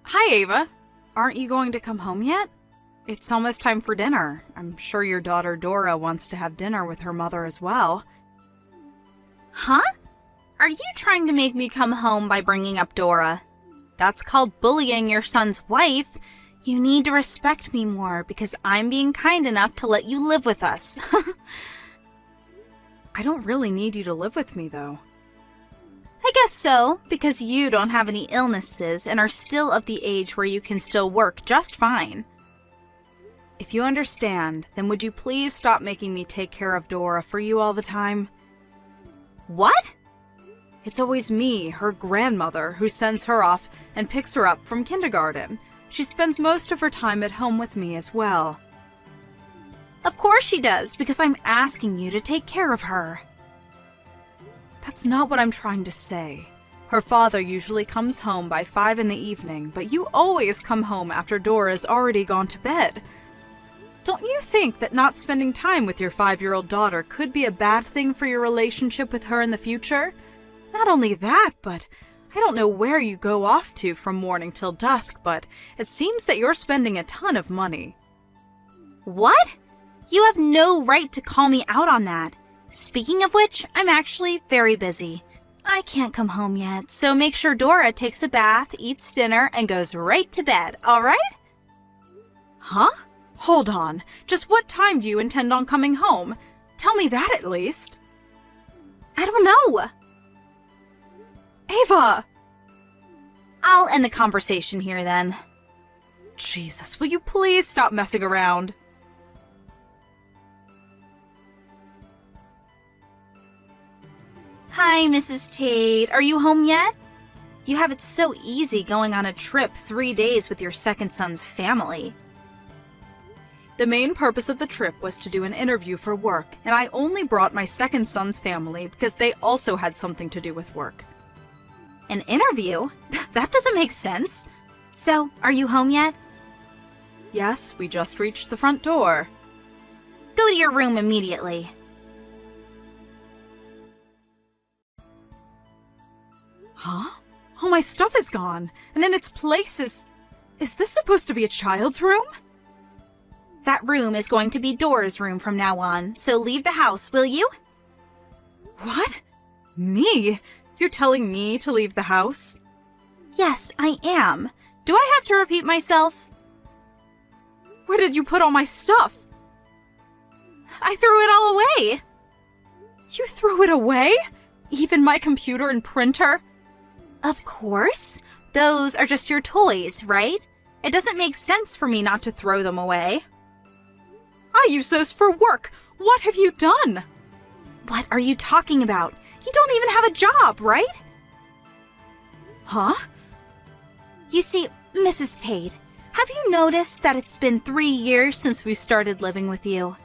Hi, Ava. Aren't you going to come home yet? It's almost time for dinner. I'm sure your daughter Dora wants to have dinner with her mother as well. Huh? Are you trying to make me come home by bringing up Dora? That's called bullying your son's wife. You need to respect me more because I'm being kind enough to let you live with us. I don't really need you to live with me, though. I guess so, because you don't have any illnesses and are still of the age where you can still work just fine. If you understand, then would you please stop making me take care of Dora for you all the time? What? It's always me, her grandmother, who sends her off and picks her up from kindergarten. She spends most of her time at home with me as well. Of course she does, because I'm asking you to take care of her. That's not what I'm trying to say. Her father usually comes home by 5 in the evening, but you always come home after Dora's already gone to bed. Don't you think that not spending time with your 5-year-old daughter could be a bad thing for your relationship with her in the future? Not only that, but I don't know where you go off to from morning till dusk, but it seems that you're spending a ton of money. What? You have no right to call me out on that. Speaking of which, I'm actually very busy. I can't come home yet, so make sure Dora takes a bath, eats dinner, and goes right to bed, all right? Huh? Hold on. Just what time do you intend on coming home? Tell me that at least. I don't know. Ava! I'll end the conversation here then. Jesus, will you please stop messing around? Hi, Mrs. Tate. Are you home yet? You have it so easy going on a trip 3 days with your second son's family. The main purpose of the trip was to do an interview for work, and I only brought my second son's family because they also had something to do with work. An interview? That doesn't make sense. So, are you home yet? Yes, we just reached the front door. Go to your room immediately. Huh? All my stuff is gone, and in its place is this supposed to be a child's room? That room is going to be Dora's room from now on, so leave the house, will you? What? Me? You're telling me to leave the house? Yes, I am. Do I have to repeat myself? Where did you put all my stuff? I threw it all away. You threw it away? Even my computer and printer? Of course. Those are just your toys, right? It doesn't make sense for me not to throw them away. I use those for work. What have you done? What are you talking about? You don't even have a job, right? Huh? You see, Mrs. Tate, have you noticed that it's been 3 years since we started living with you?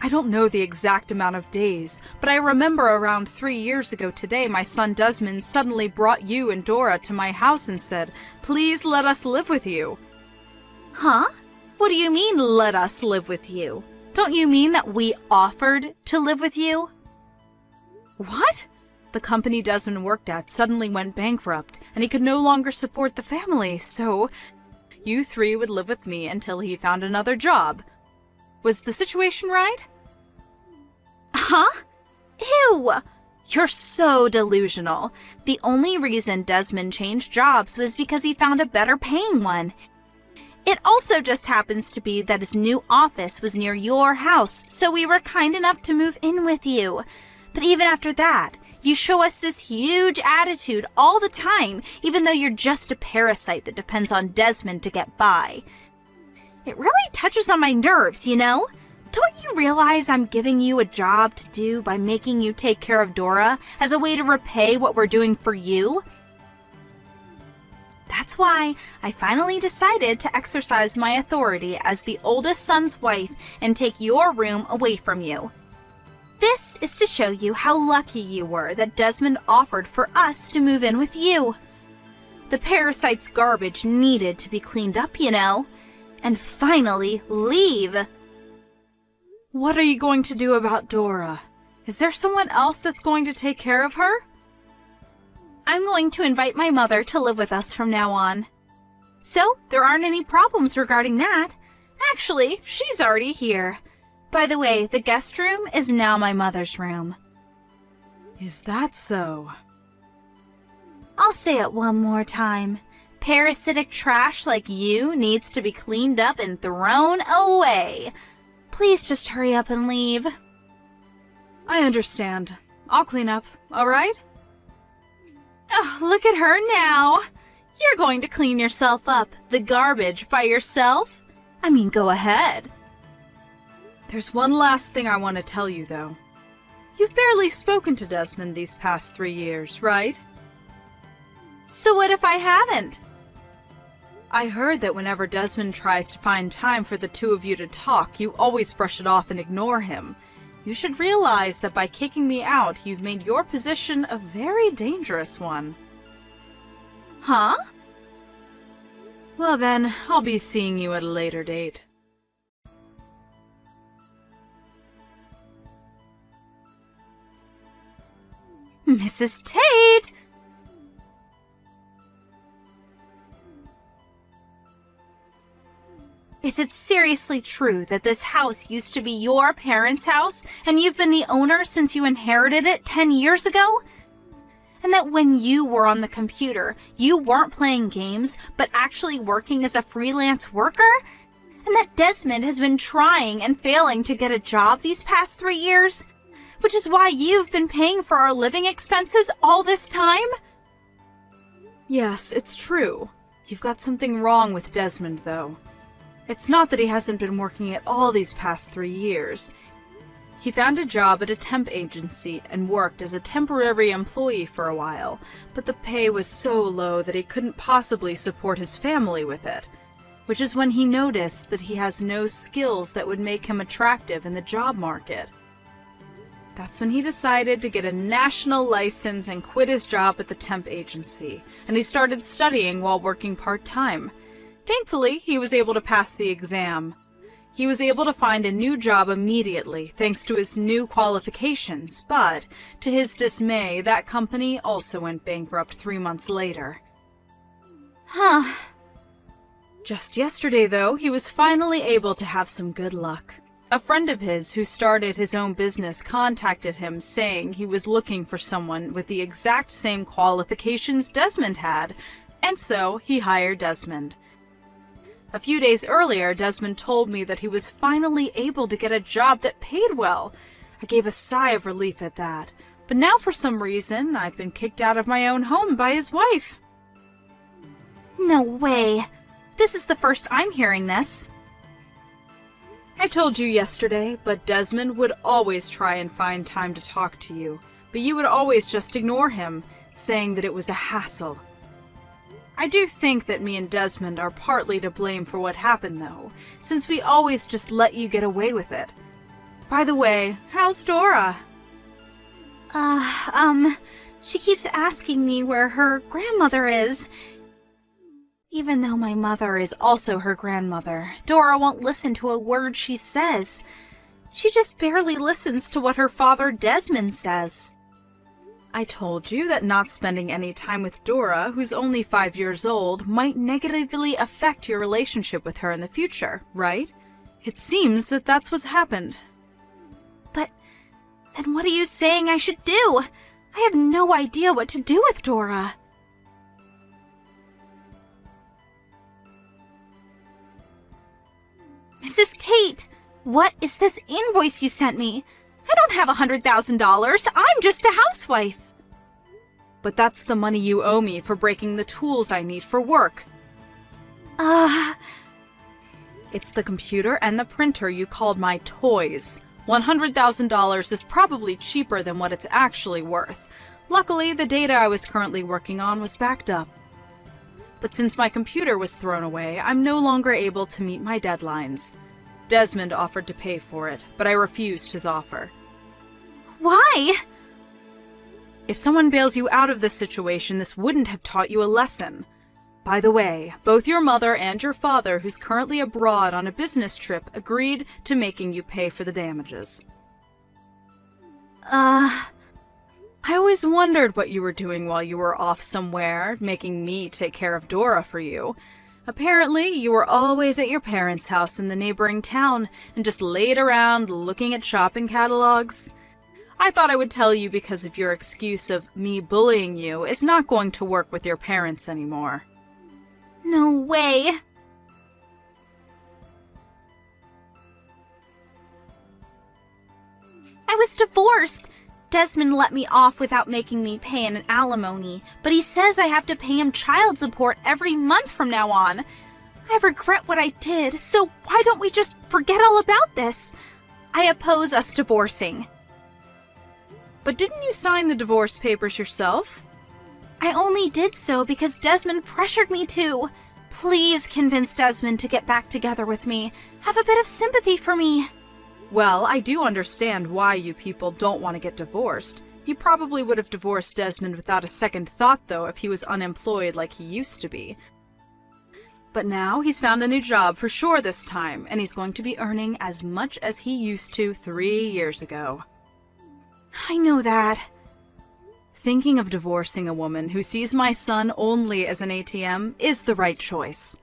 I don't know the exact amount of days, but I remember around 3 years ago today my son Desmond suddenly brought you and Dora to my house and said, "Please let us live with you." Huh? What do you mean, let us live with you? Don't you mean that we offered to live with you? What? The company Desmond worked at suddenly went bankrupt, and he could no longer support the family, so you 3 would live with me until he found another job. Was the situation right? Huh? Ew! You're so delusional. The only reason Desmond changed jobs was because he found a better paying one. It also just happens to be that his new office was near your house, so we were kind enough to move in with you. But even after that, you show us this huge attitude all the time, even though you're just a parasite that depends on Desmond to get by. It really touches on my nerves, you know? Don't you realize I'm giving you a job to do by making you take care of Dora as a way to repay what we're doing for you? That's why I finally decided to exercise my authority as the oldest son's wife and take your room away from you. This is to show you how lucky you were that Desmond offered for us to move in with you. The parasite's garbage needed to be cleaned up, you know. And finally, leave. What are you going to do about Dora? Is there someone else that's going to take care of her? I'm going to invite my mother to live with us from now on. So, there aren't any problems regarding that. Actually, she's already here. By the way, the guest room is now my mother's room. Is that so? I'll say it one more time. Parasitic trash like you needs to be cleaned up and thrown away. Please just hurry up and leave. I understand. I'll clean up, all right? Oh, look at her now. You're going to clean yourself up, the garbage, by yourself? I mean, go ahead. There's one last thing I want to tell you, though. You've barely spoken to Desmond these past 3 years, right? So what if I haven't? I heard that whenever Desmond tries to find time for the two of you to talk, you always brush it off and ignore him. You should realize that by kicking me out, you've made your position a very dangerous one. Huh? Well then, I'll be seeing you at a later date. Mrs. Tate! Is it seriously true that this house used to be your parents' house and you've been the owner since you inherited it 10 years ago? And that when you were on the computer, you weren't playing games, but actually working as a freelance worker? And that Desmond has been trying and failing to get a job these past 3 years? Which is why you've been paying for our living expenses all this time? Yes, it's true. You've got something wrong with Desmond, though. It's not that he hasn't been working at all these past 3 years. He found a job at a temp agency and worked as a temporary employee for a while, but the pay was so low that he couldn't possibly support his family with it, which is when he noticed that he has no skills that would make him attractive in the job market. That's when he decided to get a national license and quit his job at the temp agency, and he started studying while working part-time. Thankfully, he was able to pass the exam. He was able to find a new job immediately thanks to his new qualifications, but, to his dismay, that company also went bankrupt 3 months later. Huh. Just yesterday, though, he was finally able to have some good luck. A friend of his who started his own business contacted him saying he was looking for someone with the exact same qualifications Desmond had, and so he hired Desmond. A few days earlier, Desmond told me that he was finally able to get a job that paid well. I gave a sigh of relief at that, but now for some reason, I've been kicked out of my own home by his wife. No way. This is the first I'm hearing this. I told you yesterday, but Desmond would always try and find time to talk to you, but you would always just ignore him, saying that it was a hassle. I do think that me and Desmond are partly to blame for what happened, though, since we always just let you get away with it. By the way, how's Dora? She keeps asking me where her grandmother is. Even though my mother is also her grandmother, Dora won't listen to a word she says. She just barely listens to what her father Desmond says. I told you that not spending any time with Dora, who's only 5 years old, might negatively affect your relationship with her in the future, right? It seems that that's what's happened. But then what are you saying I should do? I have no idea what to do with Dora. Mrs. Tate, what is this invoice you sent me? I don't have $100,000. I'm just a housewife. But that's the money you owe me for breaking the tools I need for work. It's the computer and the printer you called my toys. $100,000 is probably cheaper than what it's actually worth. Luckily, the data I was currently working on was backed up. But since my computer was thrown away, I'm no longer able to meet my deadlines. Desmond offered to pay for it, but I refused his offer. Why? If someone bails you out of this situation, this wouldn't have taught you a lesson. By the way, both your mother and your father, who's currently abroad on a business trip, agreed to making you pay for the damages. I always wondered what you were doing while you were off somewhere, making me take care of Dora for you. Apparently, you were always at your parents' house in the neighboring town and just laid around looking at shopping catalogs. I thought I would tell you because of your excuse of me bullying you is not going to work with your parents anymore. No way. I was divorced. Desmond let me off without making me pay an alimony, but he says I have to pay him child support every month from now on. I regret what I did, so why don't we just forget all about this? I oppose us divorcing. But didn't you sign the divorce papers yourself? I only did so because Desmond pressured me to. Please convince Desmond to get back together with me. Have a bit of sympathy for me. Well, I do understand why you people don't want to get divorced. You probably would have divorced Desmond without a second thought, though, if he was unemployed like he used to be. But now he's found a new job for sure this time, and he's going to be earning as much as he used to 3 years ago. I know that. Thinking of divorcing a woman who sees my son only as an ATM is the right choice.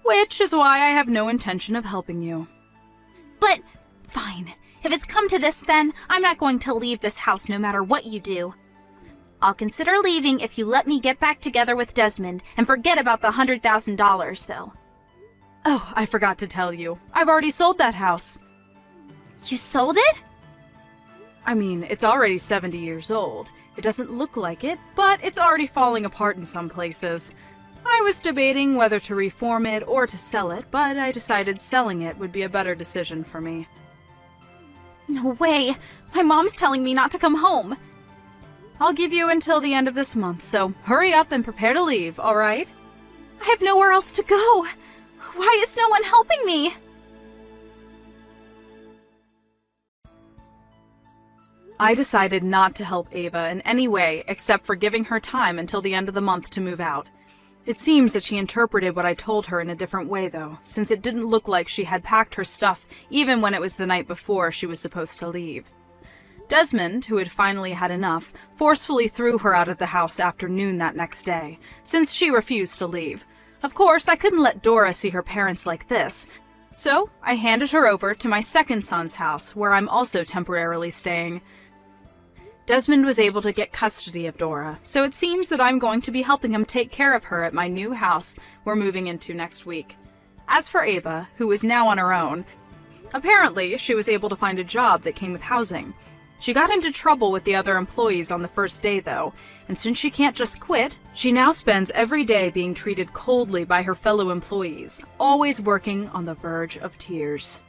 Which is why I have no intention of helping you. But, fine. If it's come to this, then I'm not going to leave this house no matter what you do. I'll consider leaving if you let me get back together with Desmond and forget about the $100,000, though. Oh, I forgot to tell you. I've already sold that house. You sold it? I mean, it's already 70 years old. It doesn't look like it, but it's already falling apart in some places. I was debating whether to reform it or to sell it, but I decided selling it would be a better decision for me. No way! My mom's telling me not to come home! I'll give you until the end of this month, so hurry up and prepare to leave, alright? I have nowhere else to go! Why is no one helping me? I decided not to help Ava in any way except for giving her time until the end of the month to move out. It seems that she interpreted what I told her in a different way, though, since it didn't look like she had packed her stuff even when it was the night before she was supposed to leave. Desmond, who had finally had enough, forcefully threw her out of the house after noon that next day, since she refused to leave. Of course, I couldn't let Dora see her parents like this, so I handed her over to my second son's house, where I'm also temporarily staying. Desmond was able to get custody of Dora, so it seems that I'm going to be helping him take care of her at my new house we're moving into next week. As for Ava, who is now on her own, apparently she was able to find a job that came with housing. She got into trouble with the other employees on the first day, though, and since she can't just quit, she now spends every day being treated coldly by her fellow employees, always working on the verge of tears.